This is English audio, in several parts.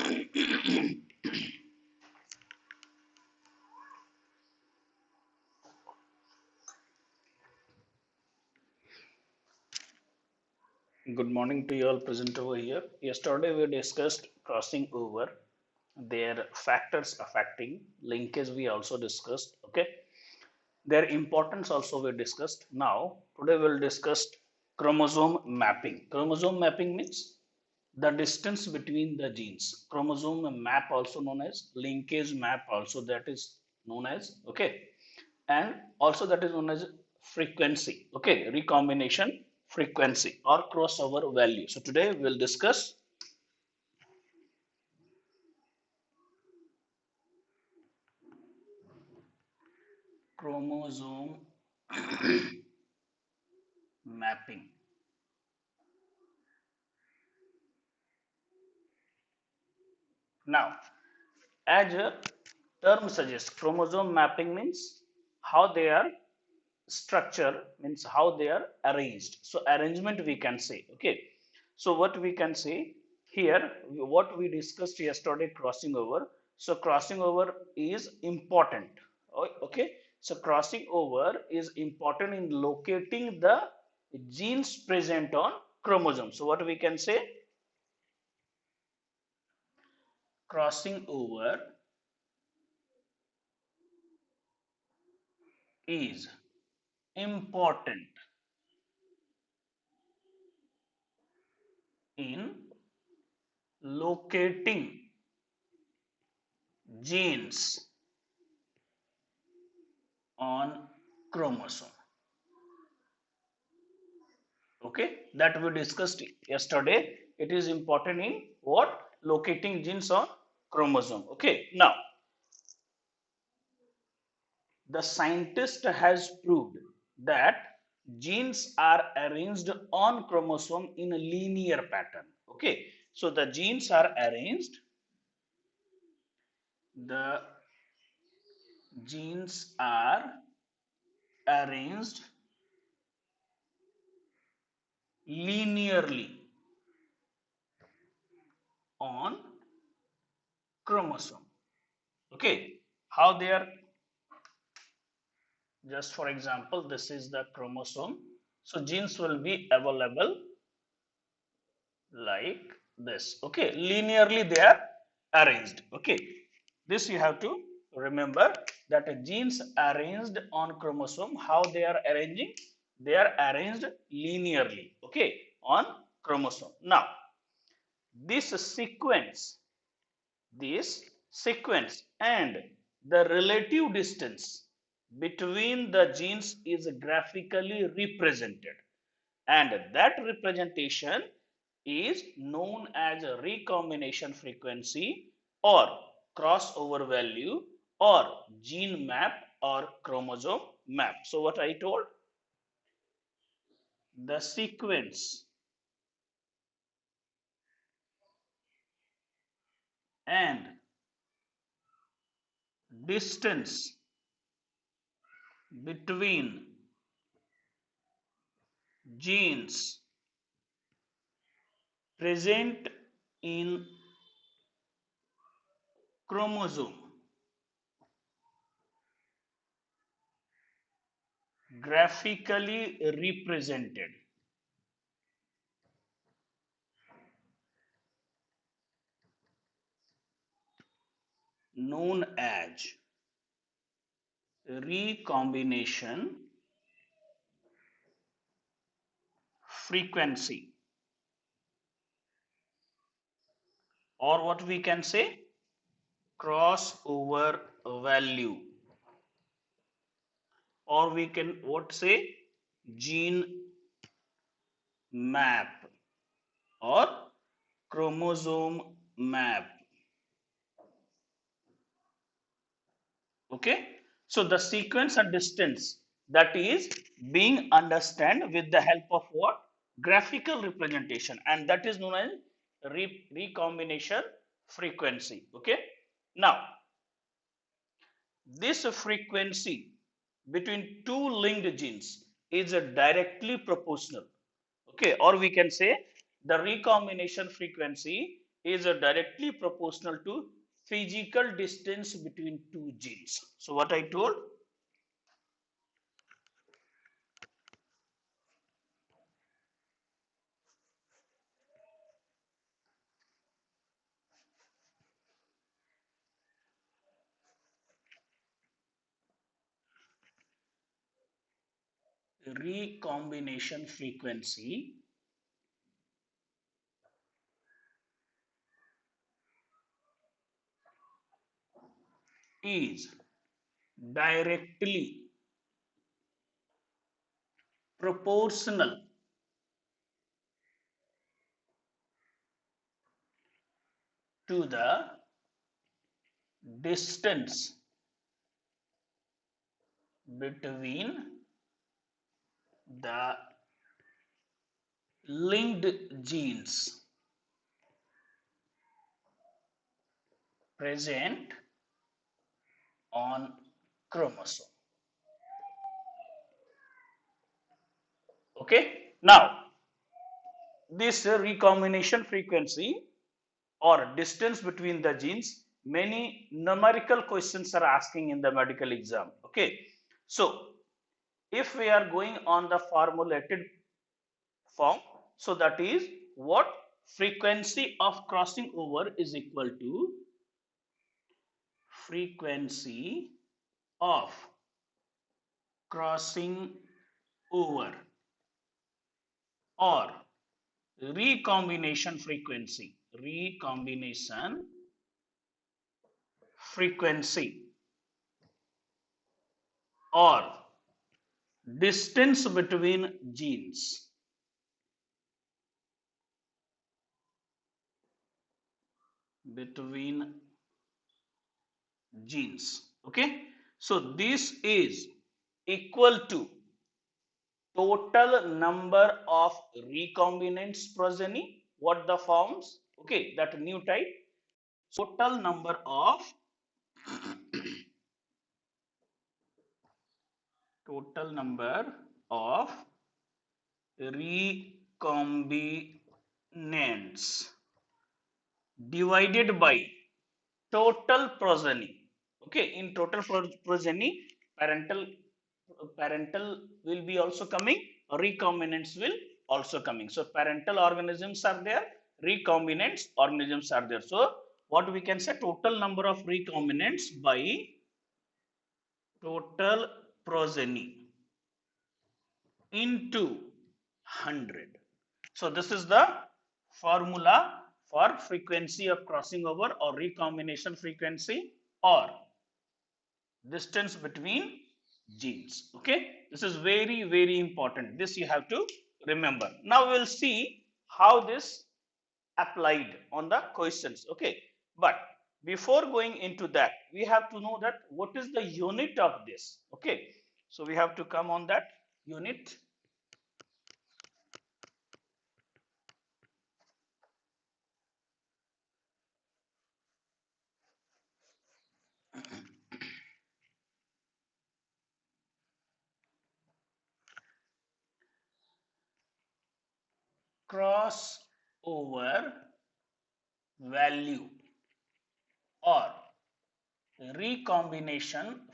Good morning to you all present over here. Yesterday we discussed crossing over, their factors affecting linkage we also discussed. Okay, their importance also we discussed. Now today we'll discuss chromosome mapping. Chromosome mapping means the distance between the genes. Chromosome map also known as linkage map also that is known as, okay, and also that is known as frequency, okay, recombination frequency or crossover value. So today we'll discuss chromosome mapping. Now, as a term suggests, chromosome mapping means how they are structure, means how they are arranged. So arrangement we can say, okay. So what we can say here, what we discussed yesterday, crossing over. So crossing over is important. Okay. So crossing over is important in locating the genes present on chromosome. So what we can say, crossing over is important in locating genes on chromosome. Okay, that we discussed yesterday. It is important in what? Locating genes on chromosome. Okay, now the scientist has proved that genes are arranged on chromosome in a linear pattern. Okay, so the genes are arranged, the genes are arranged linearly on chromosome. Okay, how they are, just for example, this is the chromosome. So genes will be available like this. Okay, linearly they are arranged. Okay, this you have to remember, that genes arranged on chromosome, how they are arranging? They are arranged linearly. Okay, on chromosome. Now this sequence, this sequence and the relative distance between the genes is graphically represented, and that representation is known as a recombination frequency or crossover value or gene map or chromosome map. So what I told, the sequence and distance between genes present in chromosome graphically represented, known as recombination frequency, or what we can say, crossover value, or we can what say, gene map or chromosome map. Okay, so the sequence and distance that is being understand with the help of what? Graphical representation, and that is known as recombination frequency. Okay, now this frequency between two linked genes is directly proportional. Okay, or we can say the recombination frequency is directly proportional to physical distance between two genes. So what I told, recombination frequency is directly proportional to the distance between the linked genes present on chromosome. Okay, now this recombination frequency or distance between the genes, many numerical questions are asking in the medical exam. Okay, so if we are going on the formulated form, so that is what, frequency of crossing over is equal to frequency of crossing over or recombination frequency or distance between genes between genes. Okay, so this is equal to total number of recombinants progeny, what the forms, okay, that new type, total number of total number of recombinants divided by total progeny. Okay, in total progeny, parental will be also coming, recombinants will also coming. So parental organisms are there, recombinants organisms are there. So what we can say, total number of recombinants by total progeny into 100. So this is the formula for frequency of crossing over or recombination frequency or distance between genes. Okay, this is very, very important. This you have to remember. Now we'll see how this applied on the questions. Okay, but before going into that, we have to know that what is the unit of this. Okay, so we have to come on that unit. Crossover value or recombination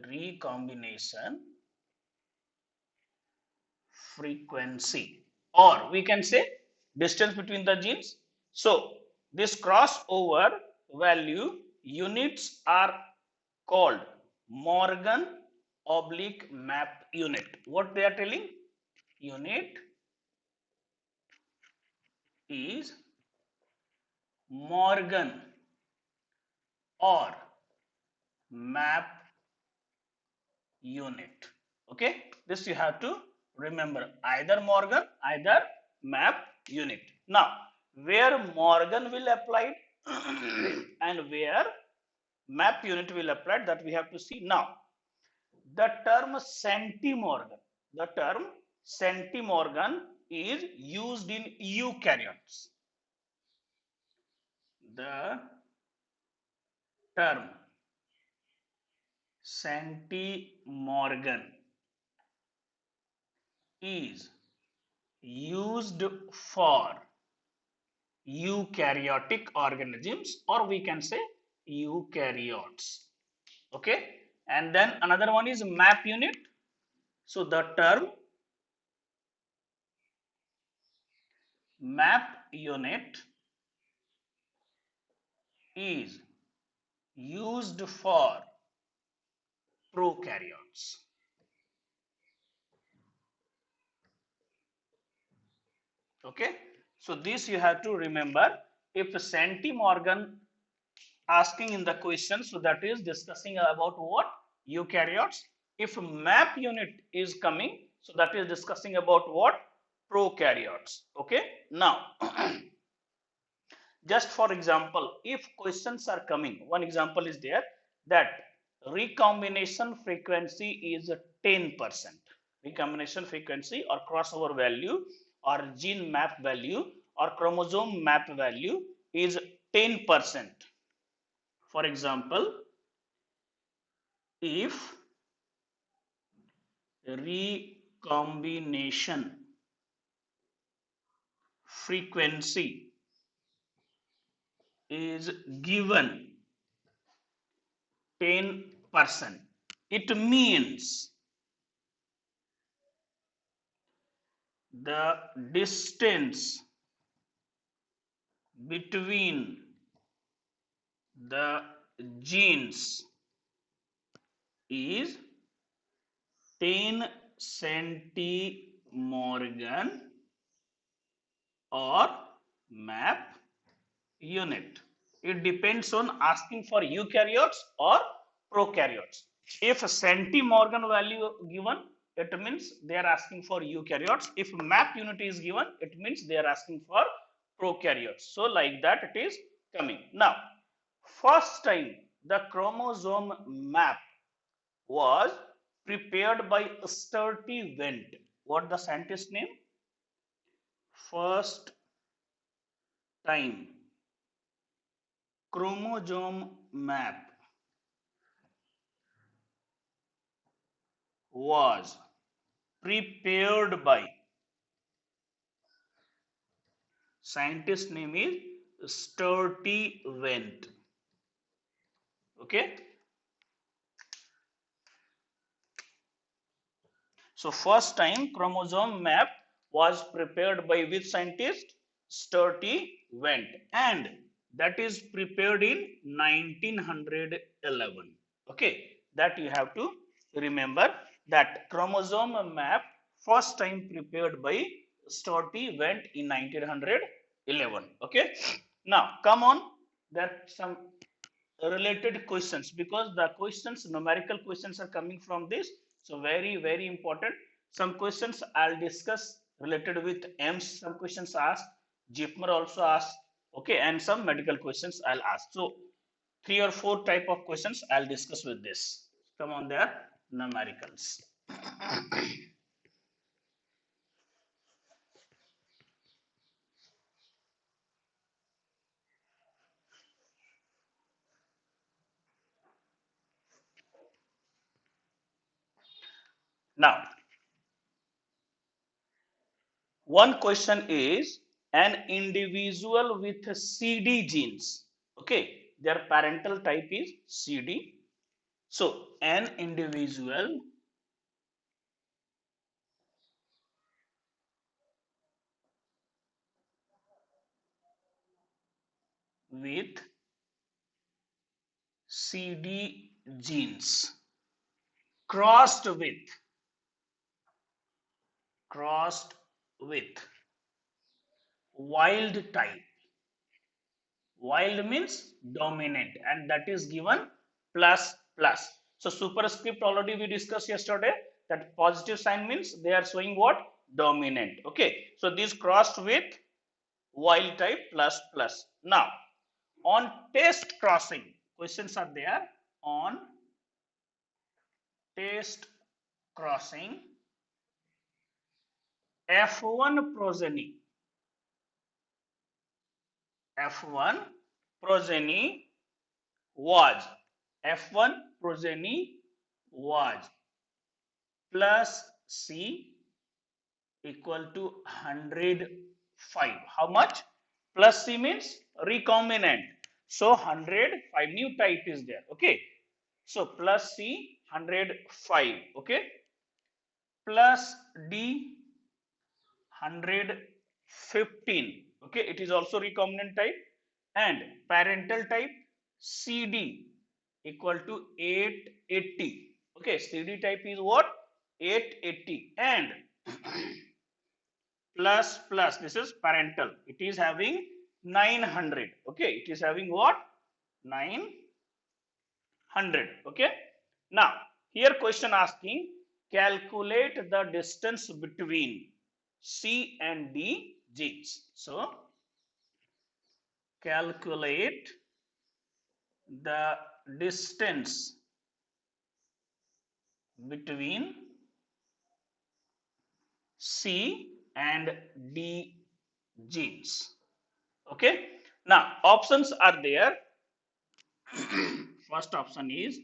recombination frequency, or we can say distance between the genes. So this crossover value units are called Morgan oblique map unit. What they are telling, unit is Morgan or map unit. Okay, this you have to remember, either Morgan, either map unit. Now where Morgan will apply and where map unit will apply, that we have to see. Now the term centimorgan, the term centimorgan is used in eukaryotes. The term centimorgan is used for eukaryotic organisms, or we can say eukaryotes. Okay, and then another one is map unit. So the term map unit is used for prokaryotes. Okay, so this you have to remember. If Centimorgan asking in the question, so that is discussing about what? Eukaryotes. If map unit is coming, so that is discussing about what? Prokaryotes. Okay, now just for example, if questions are coming, one example is there that recombination frequency is 10%. Recombination frequency or crossover value or gene map value or chromosome map value is 10%. For example, if recombination frequency is given 10%, it means the distance between the genes is 10 centimorgan or map unit. It depends on asking for eukaryotes or prokaryotes. If centimorgan value given, it means they are asking for eukaryotes. If map unit is given, it means they are asking for prokaryotes. So like that it is coming. Now, first time the chromosome map was prepared by Sturtevant. Wendt. What the scientist name? First time chromosome map was prepared by, scientist name is Sturtevant. Okay, so first time chromosome map was prepared by which scientist? Sturtevant, and that is prepared in 1911. Okay, that you have to remember, that chromosome map first time prepared by Sturtevant in 1911. Okay, now come on, there are some related questions, because the questions, numerical questions are coming from this. So very important. Some questions I'll discuss related with EMS, some questions asked, JIPMER also asked. Okay, and some medical questions I'll ask. So 3 or 4 type of questions I'll discuss with this. Come on there, numericals. Now, one question is, an individual with CD genes, okay, their parental type is CD. So, an individual with CD genes crossed with wild type. Wild means dominant, and that is given plus plus. So superscript already we discussed yesterday, that positive sign means they are showing what? Dominant. Okay, so this crossed with wild type plus plus. Now, on test crossing, questions are there on test crossing. F1 progeny was F1 progeny was plus C equal to 105. How much? Plus C means recombinant. So 105 new type is there. Okay. So plus C 105. Okay. Plus D 115. Okay. It is also recombinant type. And parental type CD equal to 880. Okay. CD type is what? 880. And plus this is parental, it is having 900. Okay, it is having what? 900. Okay, now here question asking calculate the distance between C and D genes. So calculate the distance between C and D genes. Okay, now options are there. First option is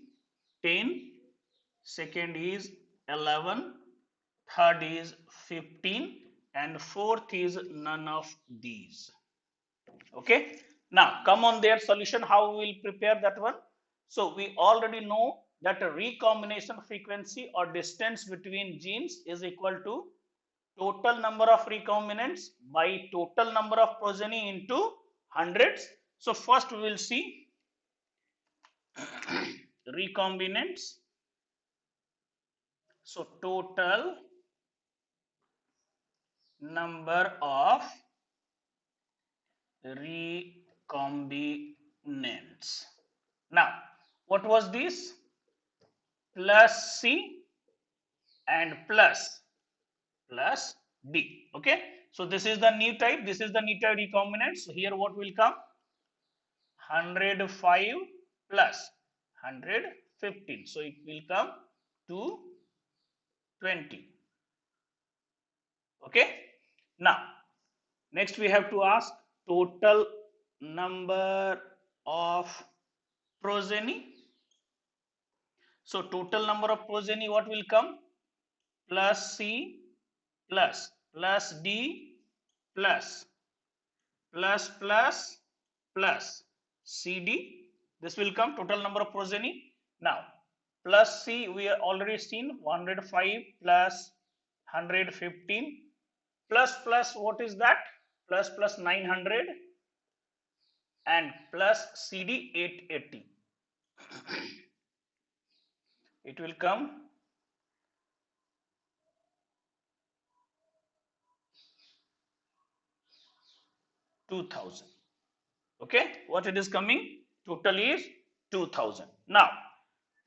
10, second is 11, third is 15, and fourth is none of these. Okay, now come on their solution, how we will prepare that one. So we already know that a recombination frequency or distance between genes is equal to total number of recombinants by total number of progeny into hundreds. So first we will see recombinants. So total number of recombinants. Now what was this? Plus C and plus D. Okay, so this is the new type, this is the new type recombinant. So here what will come? 105 plus 115, so it will come to 20. Okay, now next we have to ask total number of progeny. So total number of progeny, what will come? Plus C plus D plus CD. This will come total number of progeny. Now plus C we are already seen 105 plus 115 plus what is that? Plus 900 and plus CD 880. It will come 2000. Okay, what it is coming? Total is 2000. Now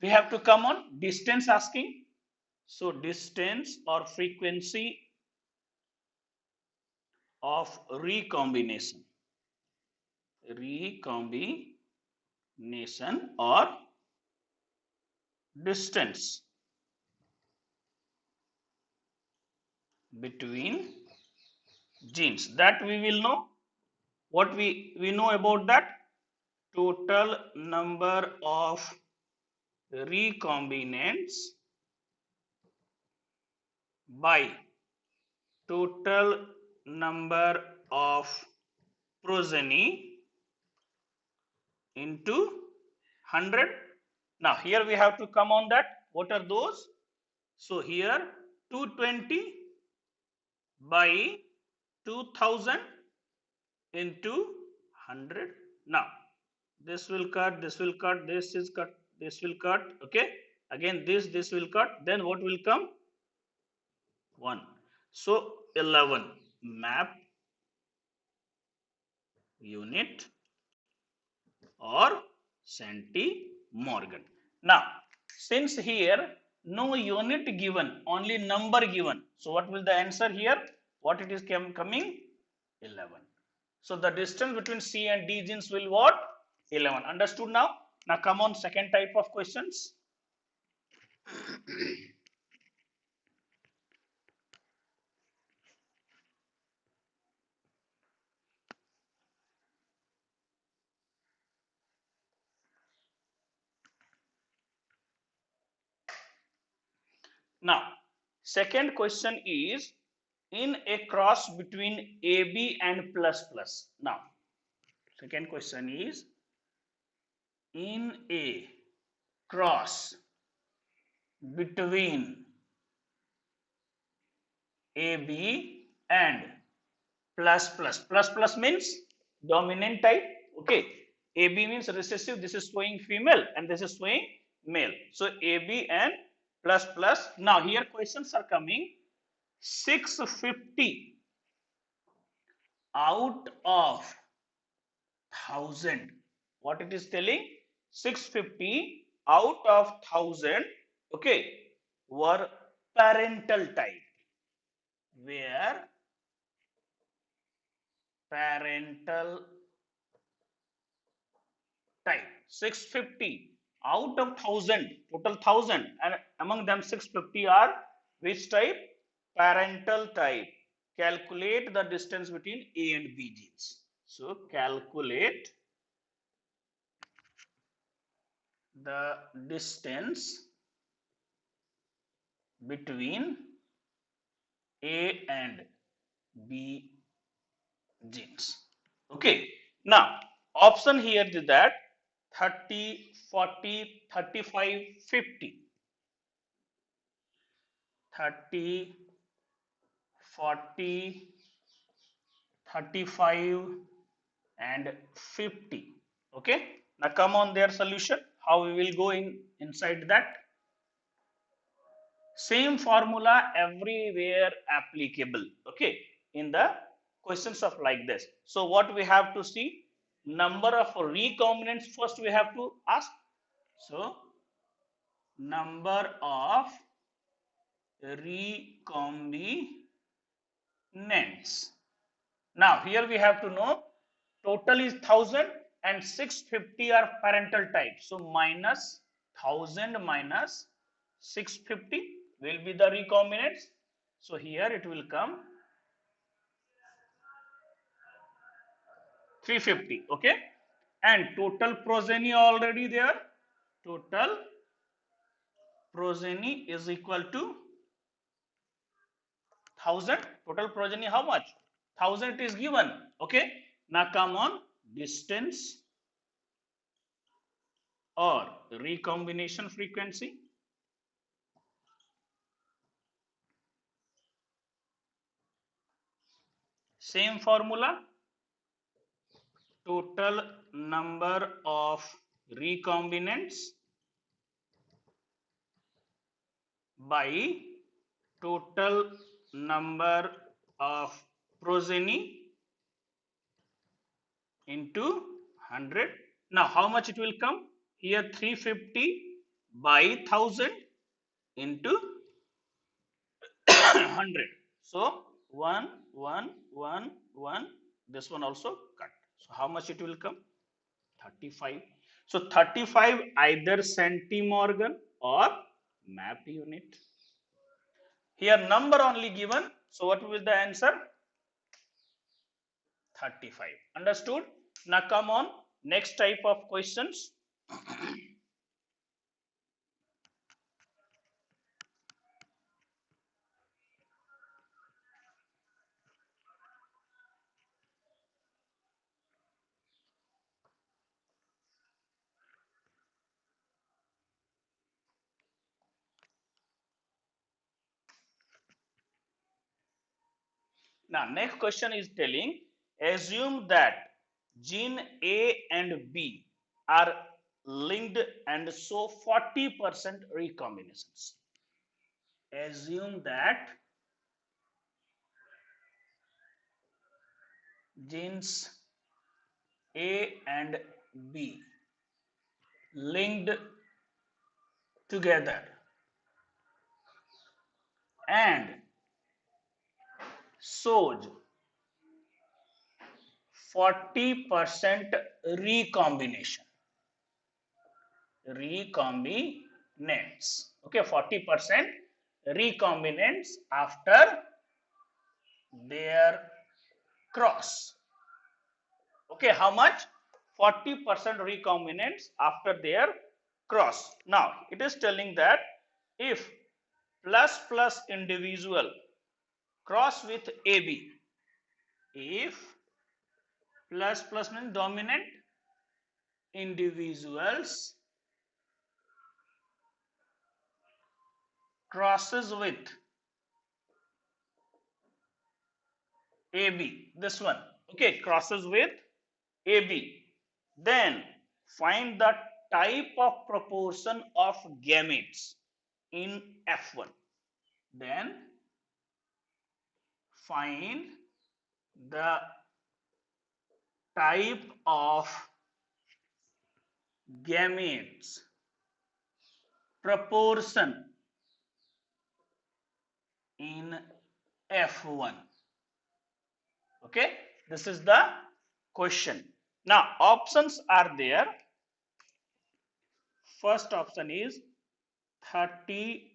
we have to come on distance asking. So distance or frequency of recombination or distance between genes, that we will know. What we know about that? Total number of recombinants by total number of progeny into 100. Now here we have to come on that. What are those? So here 220 by 2000 into 100. Now this will cut, this will cut, this is cut, this will cut. Okay, again this will cut. Then what will come? 1. So 11 map unit or centimorgan. Now since here no unit given, only number given, so what will the answer here? What it is coming? 11. So the distance between C and D genes will what? 11. Understood now? Now come on second type of questions. Now second question is in a cross between AB and plus plus. Now Second question is, in a cross between AB and plus plus. Plus plus means dominant type. Okay. AB means recessive. This is showing female and this is showing male. So AB and plus plus. Now here questions are coming. 650 out of 1000. What it is telling? 650 out of 1000. Okay. Were parental type. Where parental type. 650 out of 1000, total 1000, and among them 650 are which type? Parental type. Calculate the distance between A and B genes. So calculate the distance between A and B genes. Okay. Now option here is that 30, 40, 35, 50. 30, 40, 35 and 50. Okay. Now come on their solution. How we will go inside that. Same formula everywhere applicable. Okay. In the questions of like this. So what we have to see? Number of recombinants first we have to ask. So number of recombinants. Now here we have to know total is 1000 and 650 are parental type. So minus 1000 minus 650 will be the recombinants. So here it will come 350. Okay. And total progeny already there. Total progeny is equal to 1000. Total progeny how much? 1000 is given. Okay. Now come on distance or recombination frequency. Same formula. Total number of recombinants by total number of progeny into 100. Now how much it will come? Here 350 by 1000 into 100. So 1, 1, 1, 1. This one also cut. So how much it will come? 35. So 35 either centimorgan or map unit. Here number only given. So what will be the answer? 35. Understood? Now come on next type of questions. Now next question is telling, assume that gene A and B are linked and show 40% recombinations. Assume that genes A and B linked together and shows 40% recombination. Recombinants. Okay, 40% recombinants after their cross. Okay, how much? 40% recombinants after their cross. Now it is telling that if plus plus individual cross with AB, if Plus means dominant individuals crosses with AB. This one. Okay, crosses with AB. Then find the type of proportion of gametes in F1. Then find the type of gametes proportion in F1. Okay, this is the question. Now options are there. First option is 30-20.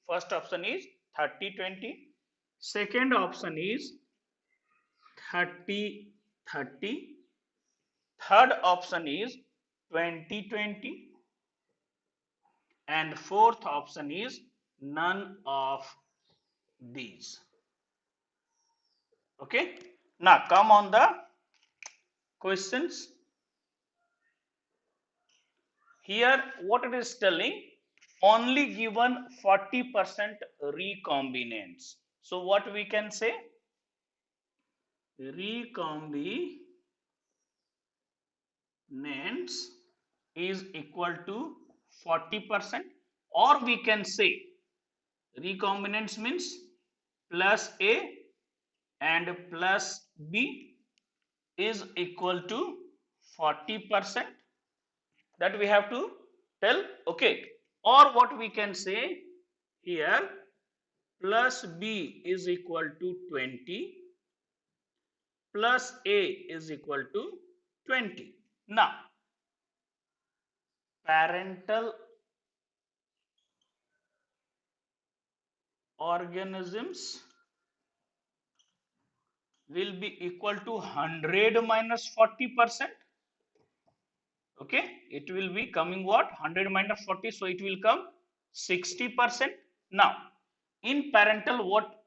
First option is 30-20. Second option is 30-30. Third option is 20-20. And fourth option is none of these. Okay. Now come on the questions. Here what it is telling, only given 40% recombinants. So what we can say, recombinants is equal to 40%, or we can say recombinants means plus A and plus B is equal to 40%. That we have to tell. Okay, or what we can say here, plus B is equal to 20 plus A is equal to 20. Now parental organisms will be equal to 100 minus 40%. Okay, it will be coming what, 100 minus 40, so it will come 60%. Now in parental, what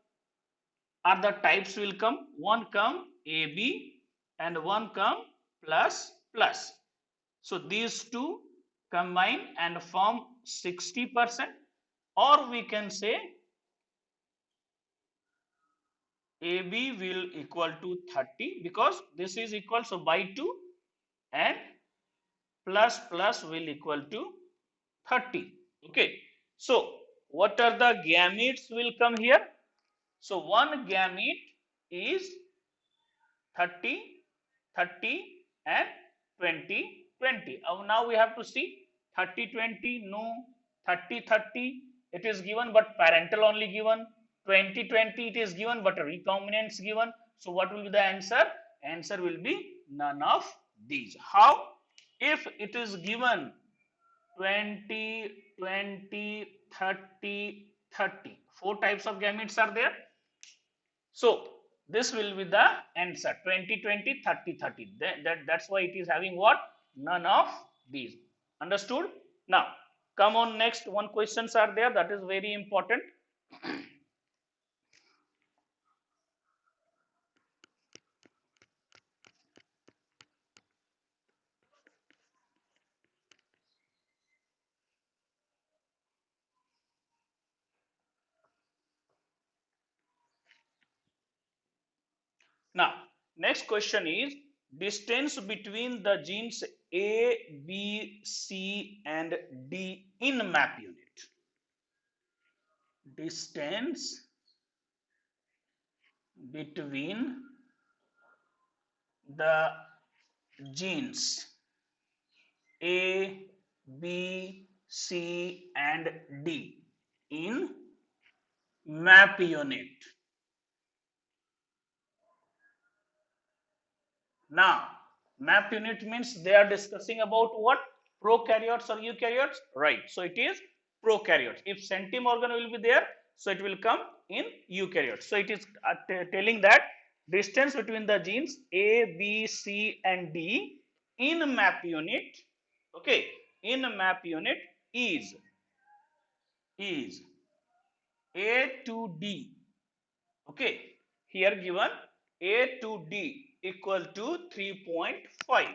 are the types will come? One come AB and one come plus plus. So these two combine and form 60%, or we can say AB will equal to 30 because this is equal, so by 2, and plus plus will equal to 30. Okay, so what are the gametes will come here? So one gamete is 30, 30 and 20, 20. Now we have to see 30, 20, no, 30, 30 it is given but parental only given, 20, 20 it is given but recombinants given. So what will be the answer? Answer will be none of these. How? If it is given 20, 20, 30, 30, four types of gametes are there. So this will be the answer, 20, 20, 30, 30. That's why it is having what? None of these. Understood? Now come on, next one questions are there, that is very important. Now next question is distance between the genes A, B, C and D in map unit. Distance between the genes A, B, C and D in map unit. Now map unit means they are discussing about what? Prokaryotes or eukaryotes, right? So it is prokaryotes. If centimorgan will be there, so it will come in eukaryotes. So it is telling that distance between the genes A, B, C and D in map unit, okay, in map unit is A to D. Okay, here given A to D equal to 3.5.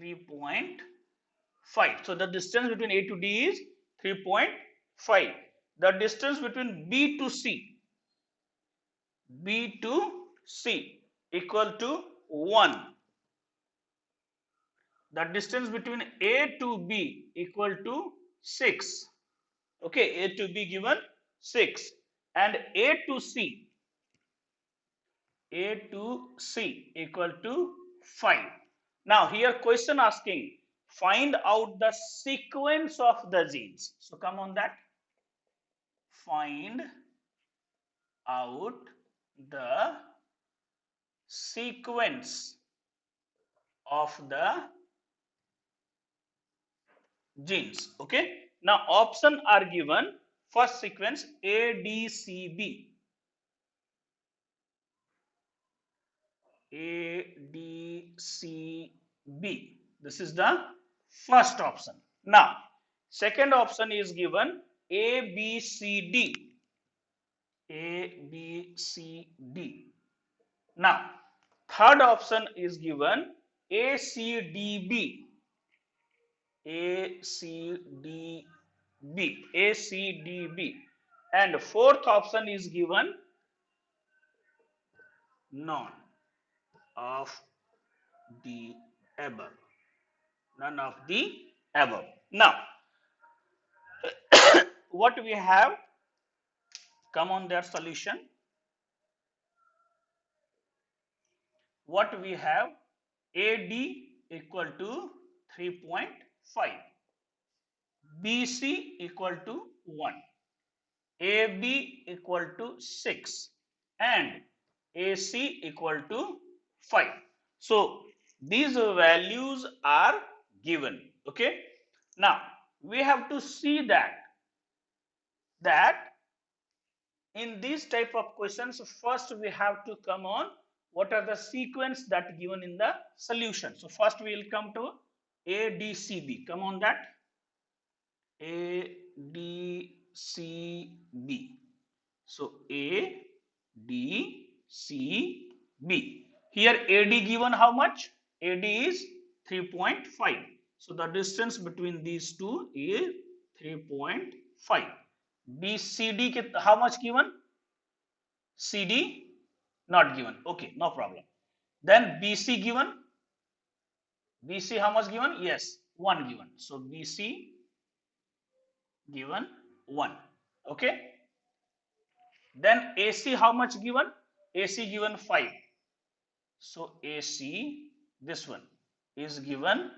3.5. So the distance between A to D is 3.5. The distance between B to C equal to 1. The distance between A to B equal to 6. Okay, A to B given 6. And A to C equal to 5. Now here question asking, find out the sequence of the genes. So come on that. Find out the sequence of the genes. Okay. Now option are given. First sequence A, D, C, B. A, D, C, B. This is the first option. Now, second option is given A, B, C, D. A, B, C, D. Now, third option is given A, C, D, B. A, C, D, B. A, C, D, B. And fourth option is given none of the above. None of the above. Now, what we have, come on their solution. What we have, AD equal to 3.5, BC equal to 1, AB equal to 6, and AC equal to 5. So these values are given. Okay. Now we have to see that in these type of questions, first we have to come on what are the sequence that given in the solution. So first we will come to A, D, C, B. Come on that. A, D, C, B. So A, D, C, B. Here AD given how much? AD is 3.5. So the distance between these two is 3.5. BCD how much given? CD not given. Okay, no problem. Then BC given. BC how much given? Yes, 1 given. So BC given 1. Okay. Then AC how much given? AC given 5. So AC, this one is given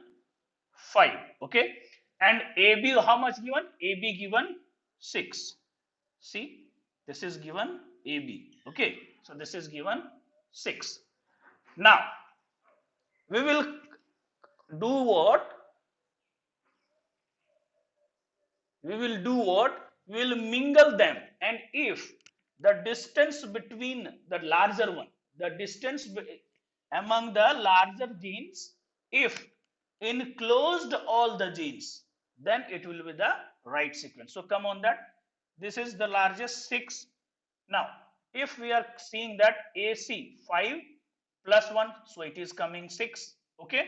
5. Okay. And AB how much given? AB given 6. See, this is given AB. Okay. So this is given 6. Now, we will do what? We will do what? We will mingle them. And if the distance between the larger one, the distance among the larger genes, if enclosed all the genes, then it will be the right sequence. So come on that. This is the largest 6. Now, if we are seeing that AC 5 plus 1, so it is coming 6. Okay.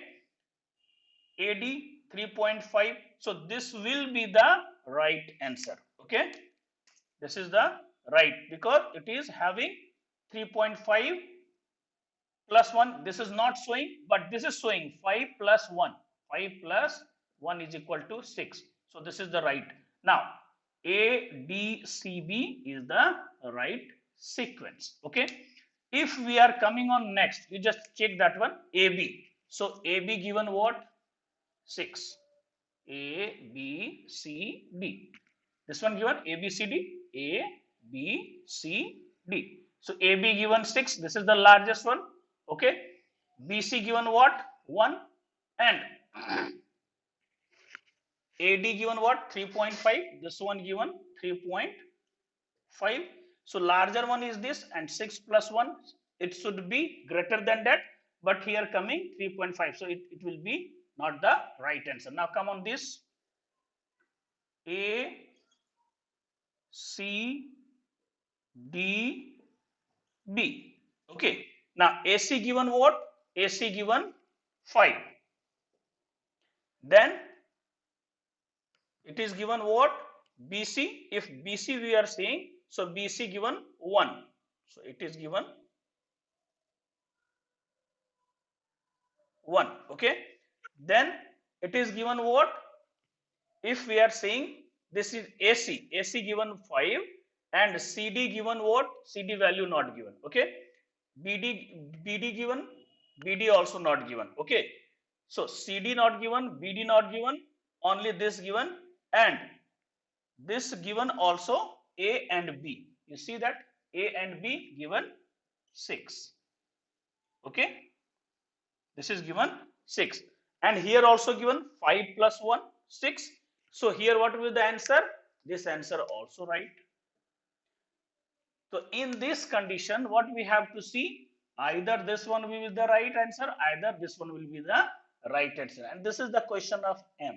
AD 3.5. So this will be the right answer. Okay. This is the right because it is having 3.5 plus 1. This is not showing, but this is showing 5 plus 1. 5 plus 1 is equal to 6. So this is the right. Now, ADCB is the right sequence. Okay. If we are coming on next, you just check that one. AB. So AB given what? 6. A, B, C, D. This one given A, B, C, D. A, B, C, D. So AB given 6. This is the largest one. Okay. BC given what? 1. And AD given what? 3.5. This one given 3.5. So larger one is this, and 6 plus 1. It should be greater than that. But here coming 3.5. So it will be not the right answer. Now come on this. A, C, D, B. Okay. Now AC given what? AC given 5. Then it is given what? BC. If BC we are saying, so BC given 1. So it is given 1. Okay. Then it is given what? If we are saying this is AC, AC given 5 and CD given what? CD value not given. Okay. BD given, BD also not given. Okay. So CD not given, BD not given, only this given, and this given also A and B. You see that A and B given 6. Okay. This is given 6. And here also given 5 plus 1, 6. So here what will be the answer? This answer also right. So in this condition, what we have to see? Either this one will be the right answer, either this one will be the right answer. And this is the question of M.